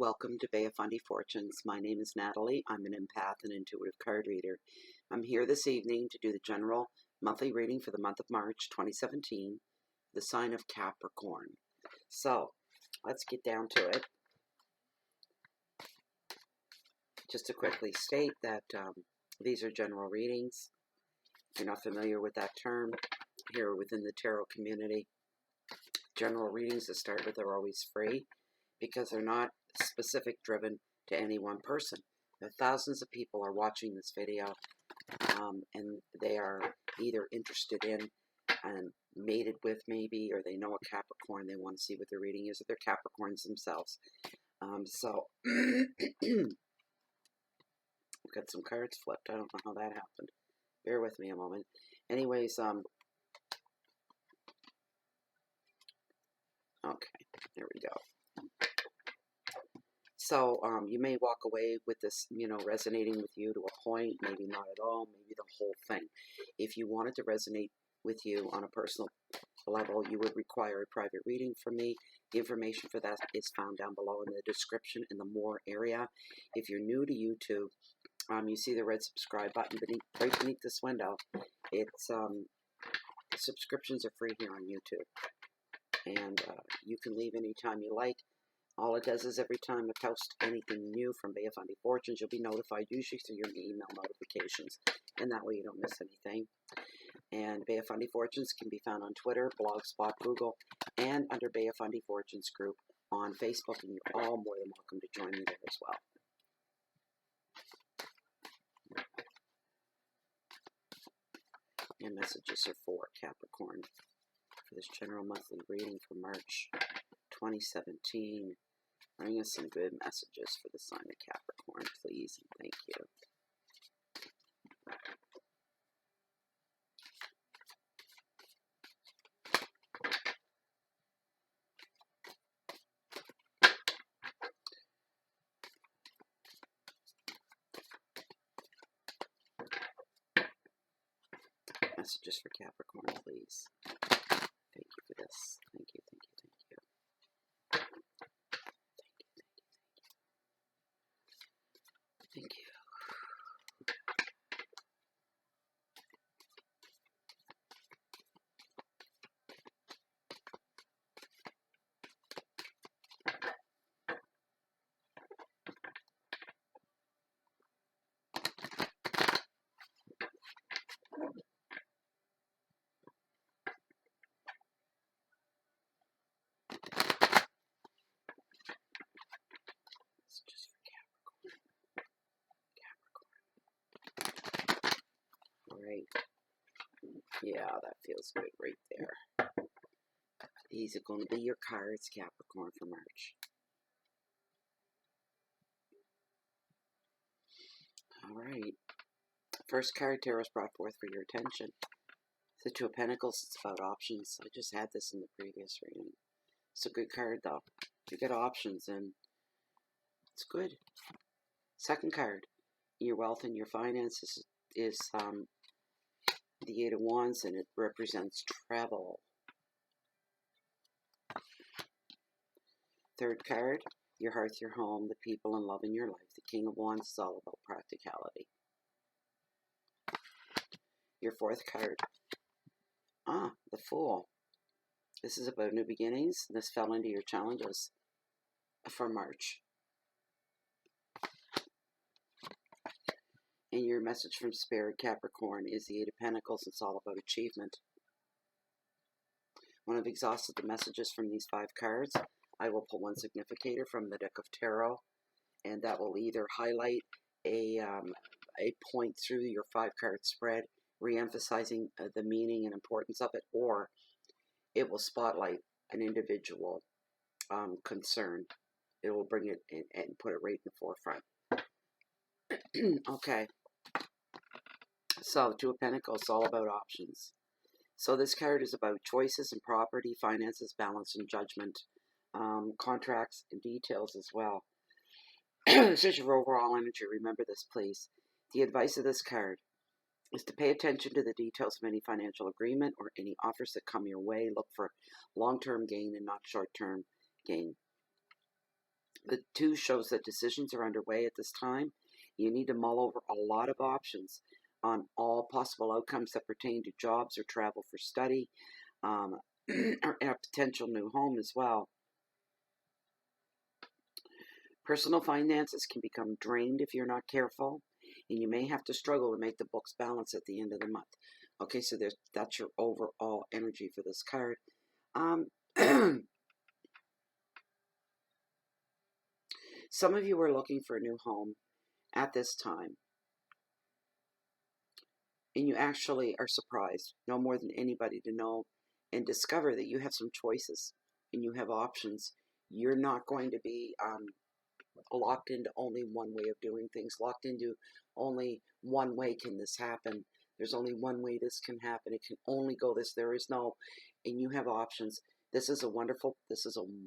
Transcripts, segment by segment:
welcome to Bay of Fundy Fortunes. My name is Natalie. I'm an empath and intuitive card reader. I'm here this evening to do the general monthly reading for the month of March 2017, the sign of Capricorn. So, let's get down to it. Just to quickly state that these are general readings. If you're not familiar with that term, here within the tarot community, general readings to start with are always free because they're not specific driven to any one person. There are thousands of people are watching this video and they are either interested in and mated with maybe, or they know a Capricorn, they want to see what their reading is, or they're Capricorns themselves. I've got some cards flipped. I don't know how that happened. Bear with me a moment. Anyways, okay, there we go. So, you may walk away with this, resonating with you to a point, maybe not at all, maybe the whole thing. If you want it to resonate with you on a personal level, you would require a private reading from me. The information for that is found down below in the description in the more area. If you're new to YouTube, you see the red subscribe button right beneath this window. It's, subscriptions are free here on YouTube. And you can leave anytime you like. All it does is every time I post anything new from Bay of Fundy Fortunes, you'll be notified, usually through your email notifications. And that way you don't miss anything. And Bay of Fundy Fortunes can be found on Twitter, Blogspot, Google, and under Bay of Fundy Fortunes group on Facebook. And you're all more than welcome to join me there as well. And messages are for Capricorn for this general monthly reading for March 2017. Bring us some good messages for the sign of Capricorn, please, and thank you. Messages for Capricorn, please. Thank you for this. Thank you, thank you, thank you. Thank you. Messages for Capricorn. Alright. Yeah, that feels good right there. These are going to be your cards, Capricorn, for March. Alright. First card Tarot's brought forth for your attention. The Two of Pentacles. It's about options. I just had this in the previous reading. It's a good card, though. You get options, and it's good. Second card. Your wealth and your finances is the Eight of Wands, and it represents travel. Third card, your hearth, your home, the people and love in your life. The King of Wands is all about practicality. Your fourth card, the Fool. This is about new beginnings. This fell into your challenges for March. And your message from Spirit, Capricorn, is the Eight of Pentacles. It's all about achievement. When I've exhausted the messages from these 5 cards, I will pull one significator from the deck of tarot, and that will either highlight a point through your 5-card spread, re-emphasizing the meaning and importance of it, or it will spotlight an individual concern. It will bring it in and put it right in the forefront. Okay. So, Two of Pentacles, all about options. So this card is about choices and property, finances, balance, and judgment. Contracts and details as well. This is your overall energy. Remember this, please. The advice of this card is to pay attention to the details of any financial agreement or any offers that come your way. Look for long-term gain and not short-term gain. The 2 shows that decisions are underway at this time. You need to mull over a lot of options on all possible outcomes that pertain to jobs or travel for study, or a potential new home as well. Personal finances can become drained if you're not careful, and you may have to struggle to make the books balance at the end of the month. Okay, so that's your overall energy for this card. Some of you are looking for a new home at this time, and you actually are surprised, no more than anybody, to know and discover that you have some choices and you have options. You're not going to be locked into only one way of doing things, locked into only one way can this happen. There's only one way this can happen. It can only go this. There is no, and you have options. This is a wonderful,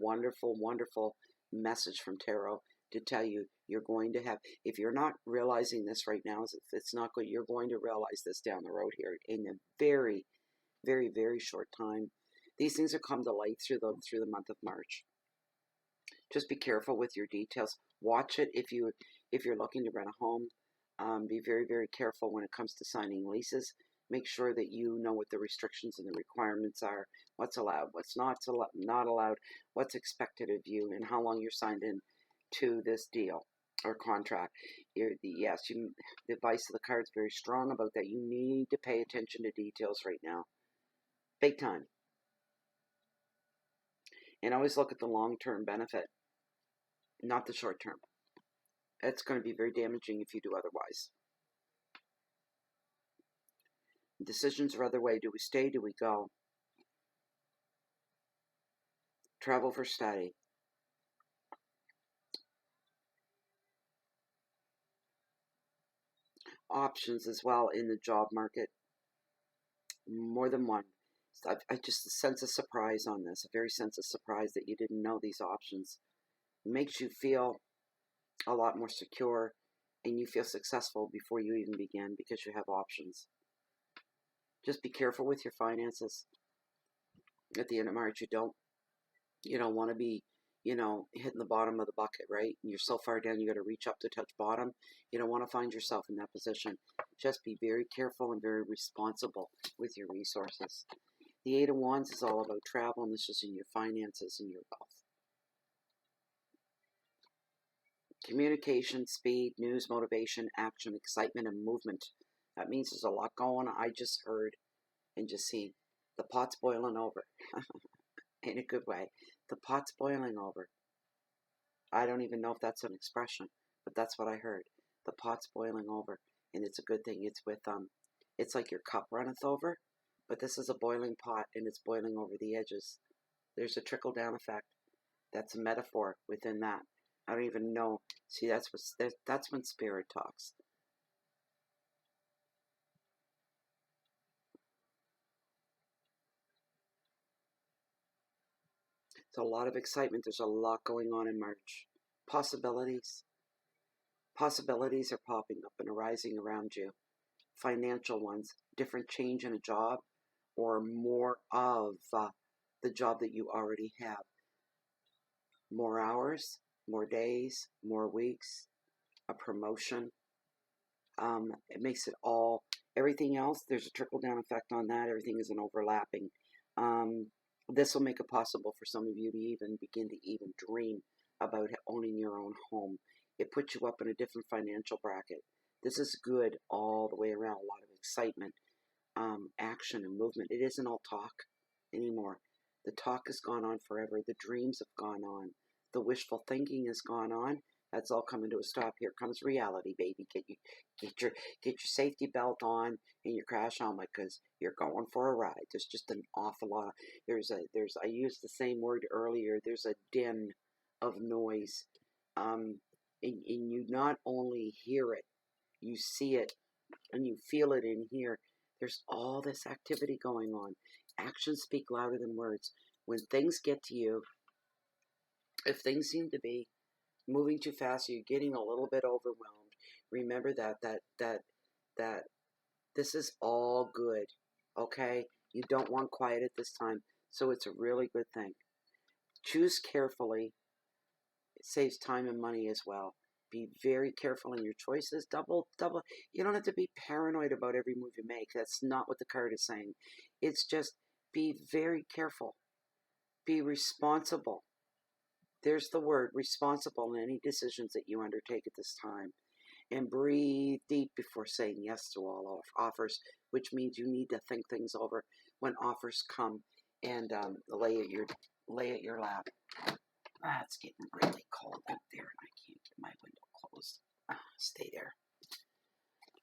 wonderful message from Tarot to tell you you're going to have, if you're not realizing this right now, it's not good, you're going to realize this down the road here in a very, very short time. These things will come to light through the month of March. Just be careful with your details. Watch it if you're looking to rent a home. Be very careful when it comes to signing leases. Make sure that you know what the restrictions and the requirements are, what's allowed, what's not allowed, what's expected of you, and how long you're signed in to this deal or contract. The advice of the card is very strong about that. You need to pay attention to details right now, big time, and always look at the long-term benefit, not the short-term. It's going to be very damaging if you do otherwise. Decisions are other way. Do we stay? Do we go? Travel for study. Options as well in the job market. More than one. I just sense a surprise on this. A very sense of surprise that you didn't know these options. It makes you feel a lot more secure, and you feel successful before you even begin because you have options. Just be careful with your finances. At the end of March, you don't want to be, hitting the bottom of the bucket, right? And you're so far down, you got to reach up to touch bottom. You don't want to find yourself in that position. Just be very careful and very responsible with your resources. The 8 of Wands is all about travel, and this is in your finances and your wealth. Communication, speed, news, motivation, action, excitement, and movement. That means there's a lot going on. I just heard and just seen the pot's boiling over in a good way. The pot's boiling over. I don't even know if that's an expression, but that's what I heard. The pot's boiling over, and it's a good thing. It's with it's like your cup runneth over, but this is a boiling pot, and it's boiling over the edges. There's a trickle down effect. That's a metaphor within that. I don't even know. See, that's when spirit talks. It's a lot of excitement. There's a lot going on in March. Possibilities. Possibilities are popping up and arising around you. Financial ones. Different change in a job, or more of the job that you already have. More hours, more days, more weeks, a promotion. It makes it all, everything else, there's a trickle-down effect on that. Everything isn't overlapping. This will make it possible for some of you to even begin to even dream about owning your own home. It puts you up in a different financial bracket. This is good all the way around. A lot of excitement, action, and movement. It isn't all talk anymore. The talk has gone on forever. The dreams have gone on. The wishful thinking has gone on. That's all coming to a stop. Here comes reality, baby. Get your safety belt on and your crash helmet, because you're going for a ride. There's just an awful lot. I used the same word earlier. There's a din of noise, and you not only hear it, you see it, and you feel it in here. There's all this activity going on. Actions speak louder than words. When things get to you, if things seem to be moving too fast, you're getting a little bit overwhelmed, remember that this is all good, okay? You don't want quiet at this time, so it's a really good thing. Choose carefully. saves time and money as well. Be very careful in your choices. Double. You don't have to be paranoid about every move you make. That's not what the card is saying. It's just be very careful. Be responsible. There's the word, responsible, in any decisions that you undertake at this time. And breathe deep before saying yes to all offers, which means you need to think things over when offers come and lay at your lap. It's getting really cold out there, and I can't get my window closed. Stay there.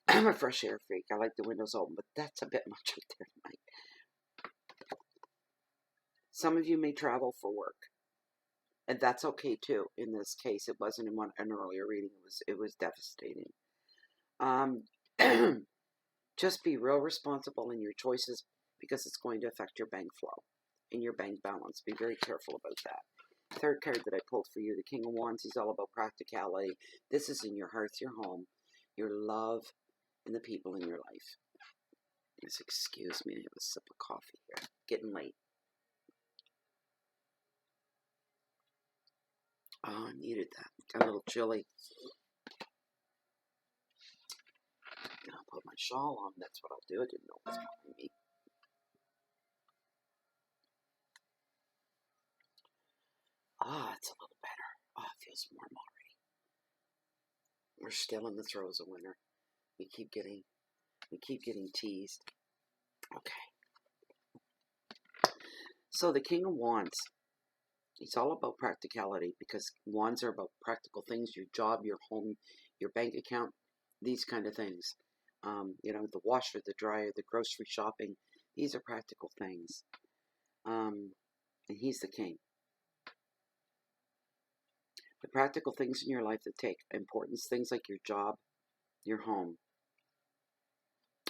I'm a fresh air freak. I like the windows open, but that's a bit much out there tonight. Some of you may travel for work, and that's okay too. In this case, it wasn't in an earlier reading. It was devastating. Just be real responsible in your choices, because it's going to affect your bank flow and your bank balance. Be very careful about that. Third card that I pulled for you, the King of Wands. He's all about practicality. This is in your hearth, your home, your love, and the people in your life. Just excuse me, I have a sip of coffee here. Getting late. Oh, I needed that. Got a little chilly. I'll put my shawl on. That's what I'll do. I didn't know it was behind me. It's a little better. It feels warm already. We're still in the throes of winter. We keep getting teased. Okay. So the King of Wands, he's all about practicality, because wands are about practical things: your job, your home, your bank account, these kind of things. The washer, the dryer, the grocery shopping. These are practical things. And he's the king. The practical things in your life that take importance, things like your job, your home.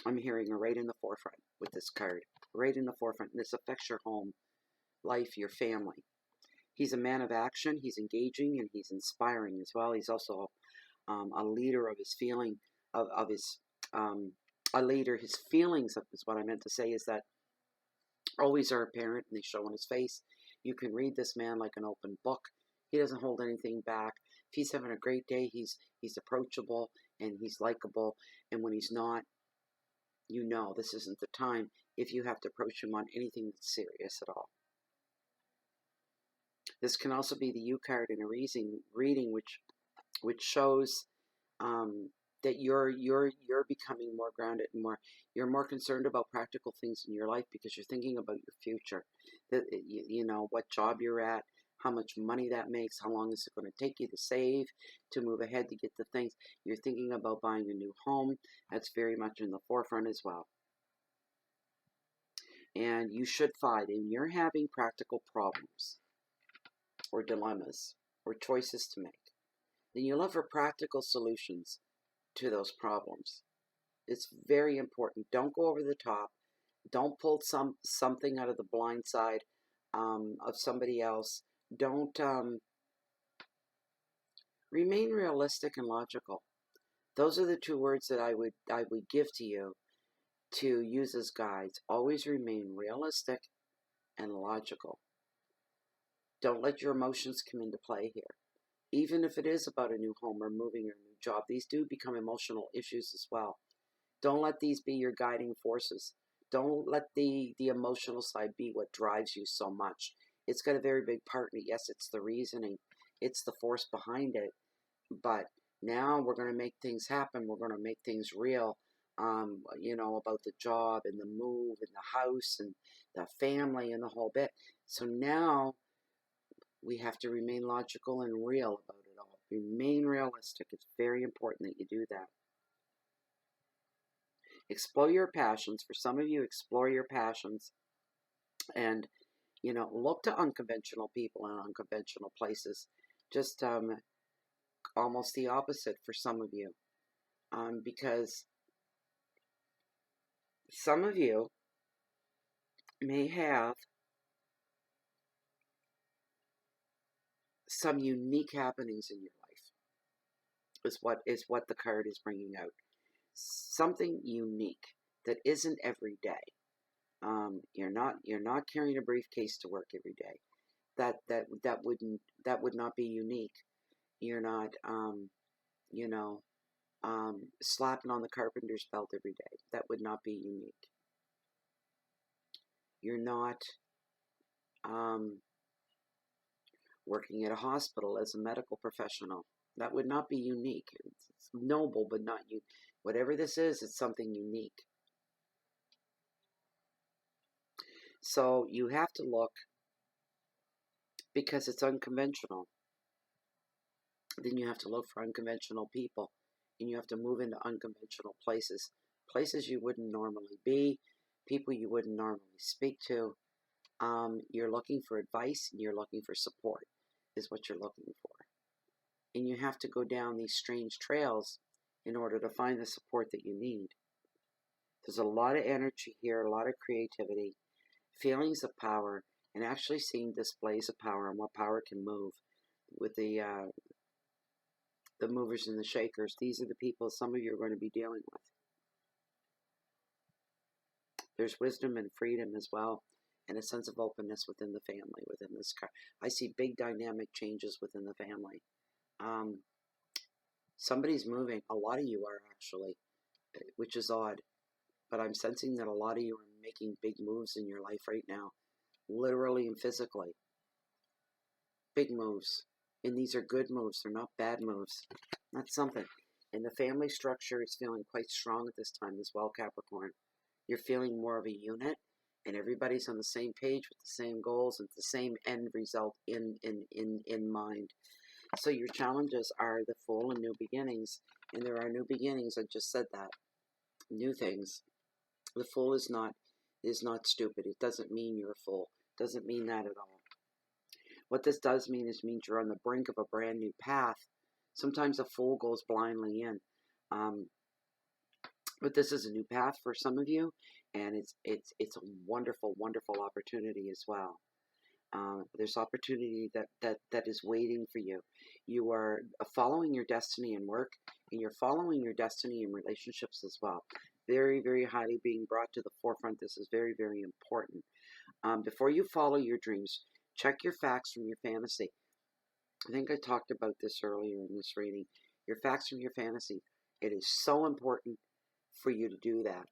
I'm hearing are right in the forefront with this card. Right in the forefront. And this affects your home, life, your family. He's a man of action. He's engaging, and he's inspiring as well. He's also a leader of his feeling, a leader. His feelings, is what I meant to say, is that always are apparent, and they show on his face. You can read this man like an open book. He doesn't hold anything back. If he's having a great day, he's approachable, and he's likable. And when he's not, this isn't the time if you have to approach him on anything that's serious at all. This can also be the U card in a reading, which shows that you're becoming more grounded and you're more concerned about practical things in your life, because you're thinking about your future. That what job you're at, how much money that makes, how long is it going to take you to save, to move ahead, to get the things. You're thinking about buying a new home. That's very much in the forefront as well. And you should find, and you're having practical problems or dilemmas or choices to make, then you'll look for practical solutions to those problems. It's very important. Don't go over the top. Don't pull something out of the blind side of somebody else. Don't remain realistic and logical. Those are the two words that I would give to you to use as guides. Always remain realistic and logical. Don't let your emotions come into play here. Even if it is about a new home or moving or a new job, these do become emotional issues as well. Don't let these be your guiding forces. Don't let the emotional side be what drives you so much. It's got a very big part in it. Yes, it's the reasoning. It's the force behind it. But now we're going to make things happen. We're going to make things real. About the job and the move and the house and the family and the whole bit. So now we have to remain logical and real about it all. Remain realistic. It's very important that you do that. Explore your passions. For some of you, explore your passions. And, look to unconventional people and unconventional places. Just almost the opposite for some of you. Because some of you may have some unique happenings in your life, is what the card is bringing out. Something unique that isn't every day. You're not carrying a briefcase to work every day. That would not be unique. You're not, you know, slapping on the carpenter's belt every day. That would not be unique. You're not working at a hospital as a medical professional. That would not be unique. It's noble, but not you. Whatever this is, it's something unique. So you have to look, because it's unconventional. Then you have to look for unconventional people, and you have to move into unconventional places. Places you wouldn't normally be, people you wouldn't normally speak to. You're looking for advice, and you're looking for support, is what you're looking for. And you have to go down these strange trails in order to find the support that you need. There's a lot of energy here, a lot of creativity, feelings of power, and actually seeing displays of power and what power can move with the movers and the shakers. These are the people some of you are going to be dealing with. There's wisdom and freedom as well, and a sense of openness within the family, within this car. I see big dynamic changes within the family. Somebody's moving. A lot of you are actually, which is odd. But I'm sensing that a lot of you are making big moves in your life right now, literally and physically. Big moves. And these are good moves. They're not bad moves. That's something. And the family structure is feeling quite strong at this time as well, Capricorn. You're feeling more of a unit, and everybody's on the same page with the same goals and the same end result in mind. So your challenges are the Fool and new beginnings. And there are new beginnings. I just said that. New things. The Fool is not stupid. It doesn't mean you're a fool. It doesn't mean that at all. What this does mean is means you're on the brink of a brand new path. Sometimes a fool goes blindly in, but this is a new path for some of you, and it's a wonderful, wonderful opportunity as well. There's opportunity that is waiting for you. You are following your destiny in work, and you're following your destiny in relationships as well. Very, very highly being brought to the forefront. This is very, very important. Before you follow your dreams, check your facts from your fantasy. I think I talked about this earlier in this reading. Your facts from your fantasy. It is so important for you to do that.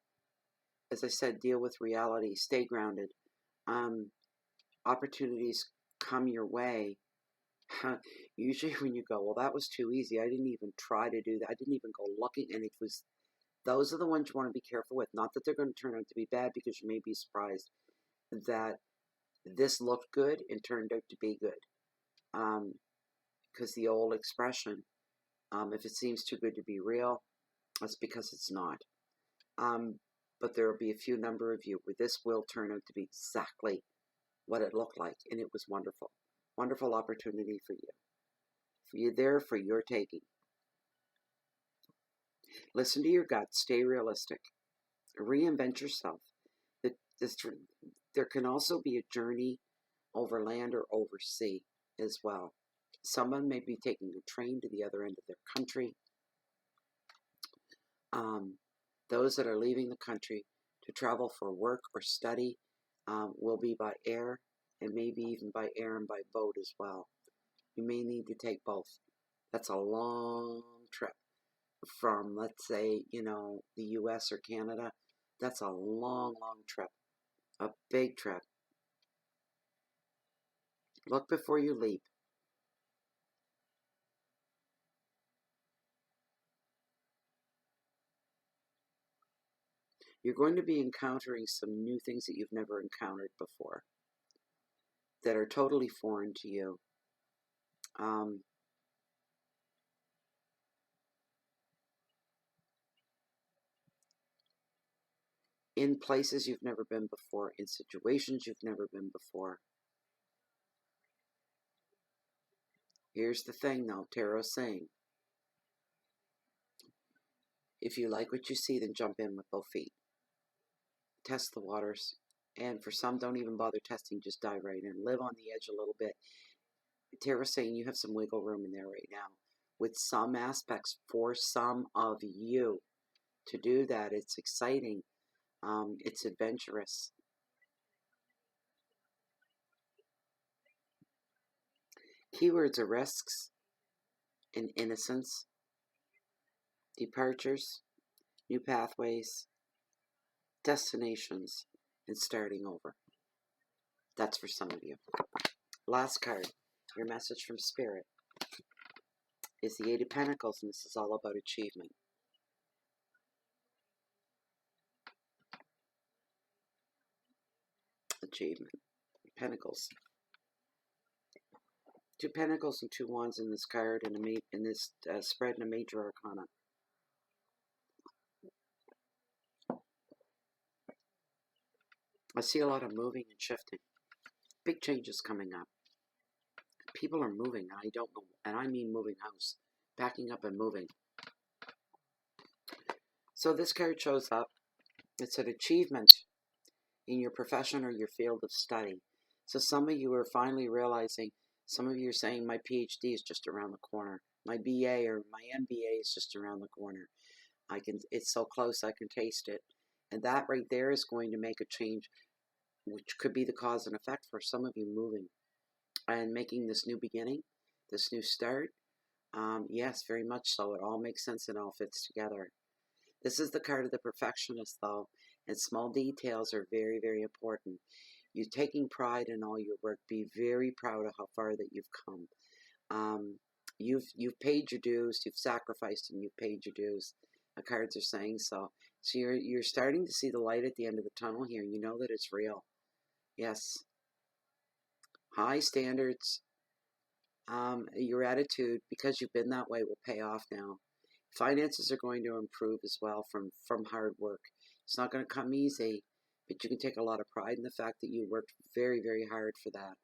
As I said, deal with reality. Stay grounded. Opportunities come your way. Usually when you go, well, that was too easy. I didn't even try to do that. I didn't even go looking, and it was. Those are the ones you want to be careful with. Not that they're going to turn out to be bad, because you may be surprised that this looked good and turned out to be good. Because the old expression, if it seems too good to be real, that's because it's not. But there will be a few number of you where this will turn out to be exactly what it looked like, and it was wonderful. Wonderful opportunity for you. For you there, for your taking. Listen to your gut. Stay realistic. Reinvent yourself. There can also be a journey over land or over sea as well. Someone may be taking a train to the other end of their country. Those that are leaving the country to travel for work or study will be by air, and maybe even by air and by boat as well. You may need to take both. That's a long trip from, let's say, the US or Canada. That's a long, long trip. A big trip. Look before you leap. You're going to be encountering some new things that you've never encountered before, that are totally foreign to you. In places you've never been before, in situations you've never been before. Here's the thing, though, Tarot's saying, if you like what you see, then jump in with both feet. Test the waters. And for some, don't even bother testing, just dive right in. Live on the edge a little bit. Tarot's saying you have some wiggle room in there right now, with some aspects for some of you. To do that, it's exciting. It's adventurous. Keywords are risks, and innocence, departures, new pathways, destinations, and starting over. That's for some of you. Last card, your message from Spirit, is the Eight of Pentacles, and this is all about achievement. Achievement. Pentacles. Two Pentacles and two Wands in this card, and in this spread, in a major arcana. I see a lot of moving and shifting. Big changes coming up. People are moving, and I don't know, and I mean moving house. Packing up and moving. So this card shows up. It's an achievement in your profession or your field of study. So some of you are finally realizing, some of you are saying, my PhD is just around the corner. My BA or my MBA is just around the corner. It's so close, I can taste it. And that right there is going to make a change, which could be the cause and effect for some of you moving and making this new beginning, this new start. Yes, very much so. It all makes sense and all fits together. This is the card of the perfectionist, though, and small details are very, very important. You're taking pride in all your work. Be very proud of how far that you've come. You've paid your dues. You've sacrificed and you've paid your dues. The cards are saying so. So you're starting to see the light at the end of the tunnel here. You know that it's real. Yes. High standards. Your attitude, because you've been that way, will pay off now. Finances are going to improve as well from hard work. It's not going to come easy, but you can take a lot of pride in the fact that you worked very, very hard for that.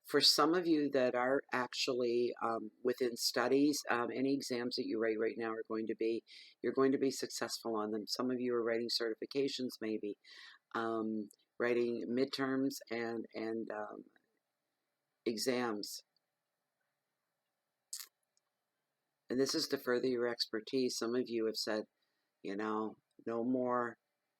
For some of you that are actually within studies, any exams that you write right now are going to be, you're going to be successful on them. Some of you are writing certifications, maybe writing midterms and exams. And this is to further your expertise. Some of you have said, you know, no more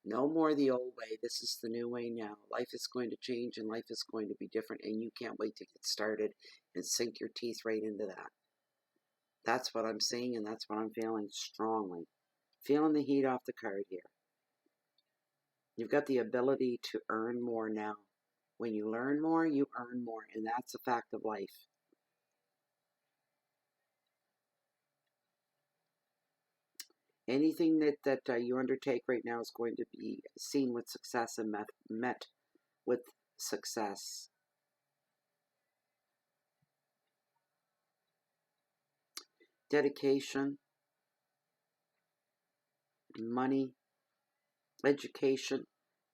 the old way. This is the new way now. Life is going to change and life is going to be different, and you can't wait to get started and sink your teeth right into that. That's what I'm seeing, and that's what I'm feeling strongly. Feeling the heat off the card here. You've got the ability to earn more now. When you learn more, you earn more, and that's a fact of life. Anything that you undertake right now is going to be seen with success and met with success. Dedication, money, education,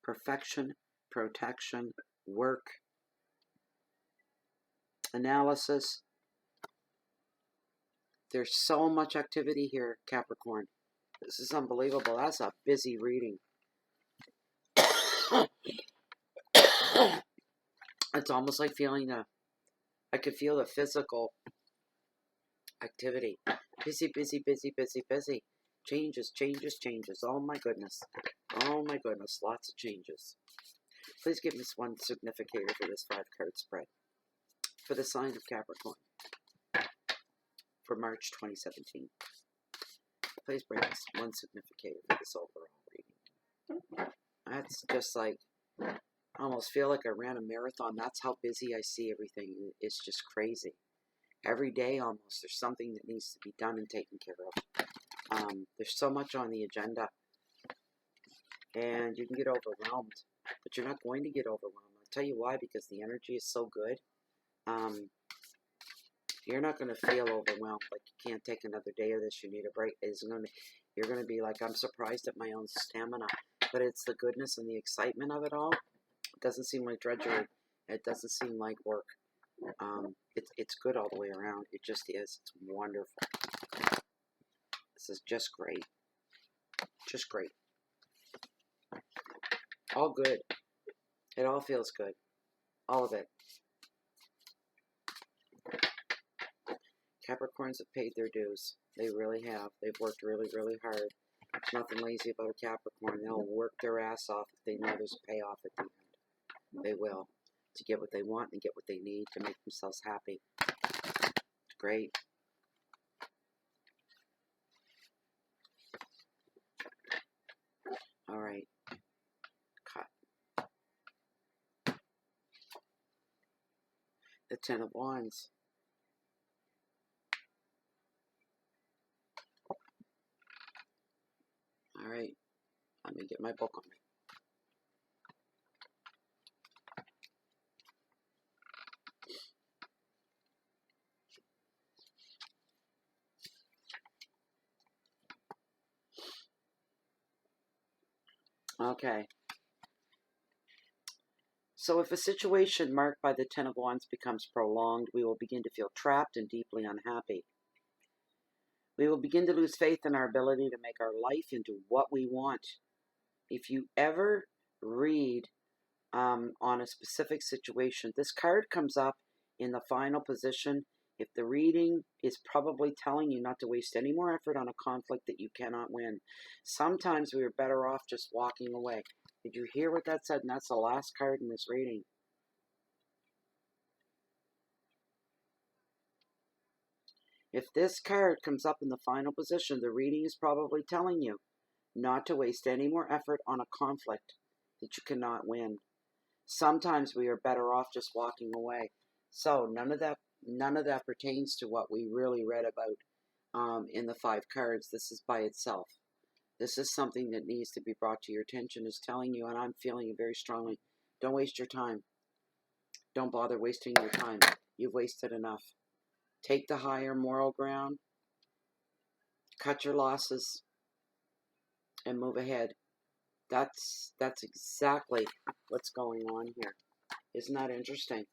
perfection, protection, work, analysis. There's so much activity here, Capricorn. This is unbelievable. That's a busy reading. It's almost like feeling I could feel the physical activity. Busy, busy, busy, busy, busy. Changes, changes, changes. Oh my goodness. Oh my goodness. Lots of changes. Please give me one significator for this 5-card spread. For the sign of Capricorn. For March 2017. Please bring us one significator for this overall reading. That's just like, I almost feel like I ran a marathon. That's how busy I see everything. It's just crazy. Every day almost there's something that needs to be done and taken care of. There's so much on the agenda. And you can get overwhelmed. But you're not going to get overwhelmed. I'll tell you why, because the energy is so good. You're not going to feel overwhelmed, like you can't take another day of this, you need a break. You're going to be like, I'm surprised at my own stamina. But it's the goodness and the excitement of it all. It doesn't seem like drudgery. It doesn't seem like work. It's good all the way around. It just is. It's wonderful. This is just great. Just great. All good. It all feels good. All of it. Capricorns have paid their dues. They really have. They've worked really, really hard. There's nothing lazy about a Capricorn. They'll work their ass off if they know there's a payoff at the end. They will. to get what they want and get what they need to make themselves happy. Great. All right. Cut. The Ten of Wands. All right. Let me get my book on me. Okay. So if a situation marked by the Ten of Wands becomes prolonged, we will begin to feel trapped and deeply unhappy. We will begin to lose faith in our ability to make our life into what we want. If you ever read on a specific situation, this card comes up in the final position. If the reading is probably telling you not to waste any more effort on a conflict that you cannot win. Sometimes we are better off just walking away. Did you hear what that said? And that's the last card in this reading. If this card comes up in the final position, the reading is probably telling you not to waste any more effort on a conflict that you cannot win. Sometimes we are better off just walking away. So none of that pertains to what we really read about in the 5 cards. This is by itself. This is something that needs to be brought to your attention. Is telling you, and I'm feeling it very strongly, don't waste your time. Don't bother wasting your time. You've wasted enough. Take the higher moral ground. Cut your losses. And move ahead. That's exactly what's going on here. Isn't that interesting?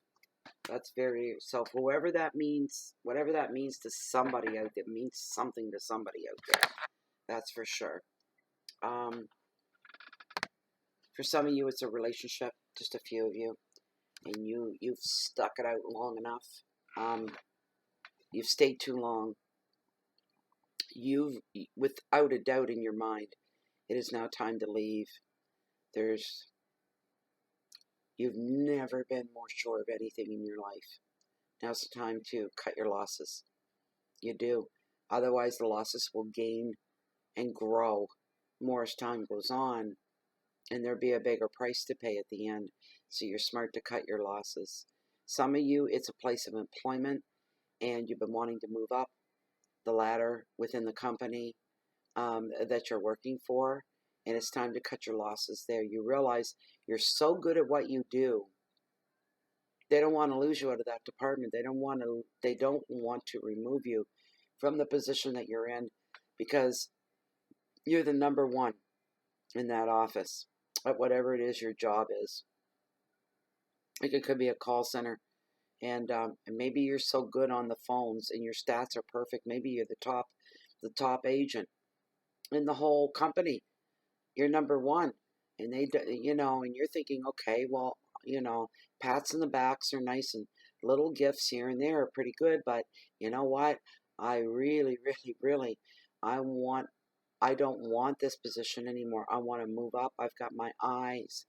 That's very, so whoever that means, whatever that means to somebody out there, means something to somebody out there. That's for sure. For some of you, it's a relationship, just a few of you, and you've stuck it out long enough. You've stayed too long. You've, without a doubt in your mind, it is now time to leave. You've never been more sure of anything in your life. Now's the time to cut your losses. You do. Otherwise, the losses will gain and grow more as time goes on, and there'll be a bigger price to pay at the end. So you're smart to cut your losses. Some of you, it's a place of employment, and you've been wanting to move up the ladder within the company that you're working for, and it's time to cut your losses there. You realize you're so good at what you do. They don't want to lose you out of that department. They don't want to remove you from the position that you're in, because you're the number one in that office at whatever it is your job is. Like, it could be a call center, and maybe you're so good on the phones and your stats are perfect. Maybe you're the top agent in the whole company. You're number one, and and you're thinking, okay, well, pats on the backs are nice, and little gifts here and there are pretty good, but you know what? I really, really, really, I don't want this position anymore. I want to move up. I've got my eyes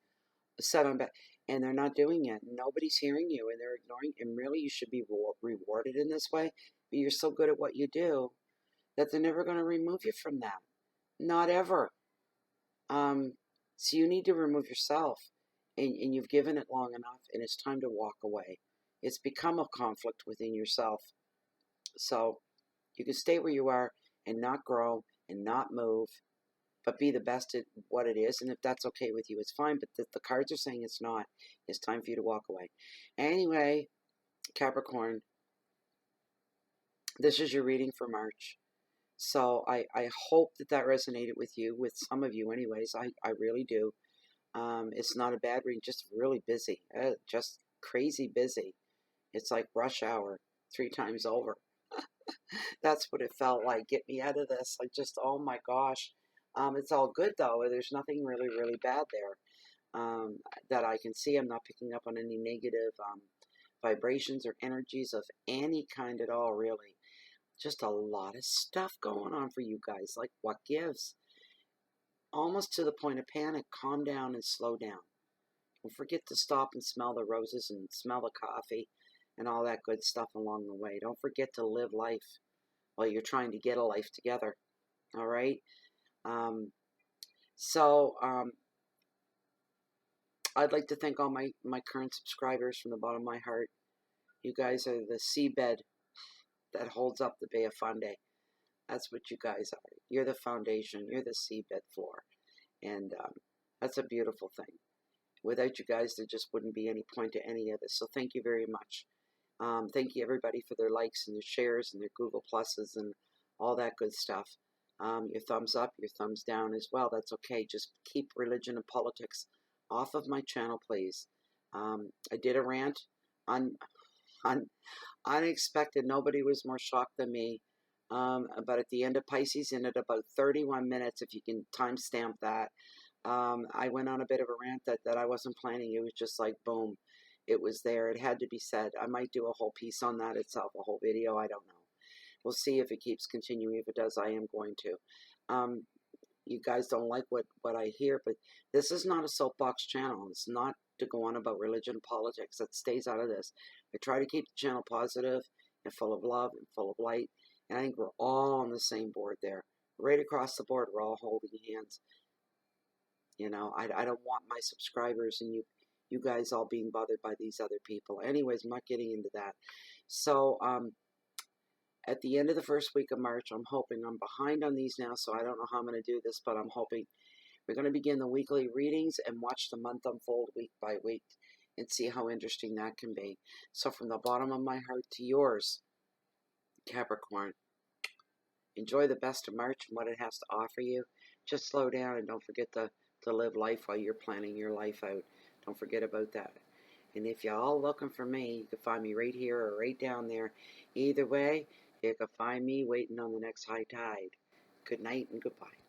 set on back, and they're not doing it. Nobody's hearing you, and they're ignoring. And really, you should be rewarded in this way. But you're so good at what you do that they're never going to remove you from that. Not ever. So you need to remove yourself, and you've given it long enough, and it's time to walk away. It's become a conflict within yourself. So you can stay where you are and not grow and not move, but be the best at what it is. And if that's okay with you, it's fine. But the cards are saying it's not. It's time for you to walk away. Anyway, Capricorn, this is your reading for March. So I hope that resonated with you, with some of you anyways. I really do. It's not a bad reading, just really busy. Just crazy busy. It's like rush hour 3 times over. That's what it felt like. Get me out of this. Like, just, oh my gosh. It's all good though. There's nothing really, really bad there that I can see. I'm not picking up on any negative vibrations or energies of any kind at all, really. Just a lot of stuff going on for you guys. Like, what gives? Almost to the point of panic. Calm down and slow down. Don't forget to stop and smell the roses and smell the coffee and all that good stuff along the way. Don't forget to live life while you're trying to get a life together. All right? Um, so, I'd like to thank all my current subscribers from the bottom of my heart. You guys are the seabed that holds up the Bay of Fundy. That's what you guys are. You're the foundation. You're the seabed floor. And that's a beautiful thing. Without you guys, there just wouldn't be any point to any of this. So thank you very much. Thank you, everybody, for their likes and their shares and their Google Pluses and all that good stuff. Your thumbs up, your thumbs down as well. That's okay. Just keep religion and politics off of my channel, please. I did a rant on unexpected. Nobody was more shocked than me. But at the end of Pisces, and at about 31 minutes, if you can timestamp that, I went on a bit of a rant that I wasn't planning. It was just like, boom, it was there. It had to be said. I might do a whole piece on that itself, a whole video. I don't know. We'll see if it keeps continuing. If it does, I am going to. You guys don't like what I hear, but this is not a soapbox channel. It's not to go on about religion and politics. That stays out of this. I try to keep the channel positive and full of love and full of light. And I think we're all on the same board there. Right across the board, we're all holding hands. You know, I don't want my subscribers and you guys all being bothered by these other people. Anyways, I'm not getting into that. So, at the end of the first week of March, I'm hoping, I'm behind on these now, so I don't know how I'm going to do this, but I'm hoping we're going to begin the weekly readings and watch the month unfold week by week and see how interesting that can be. So from the bottom of my heart to yours, Capricorn, enjoy the best of March and what it has to offer you. Just slow down and don't forget to live life while you're planning your life out. Don't forget about that. And if you're all looking for me, you can find me right here or right down there. Either way, you can find me waiting on the next high tide. Good night and goodbye.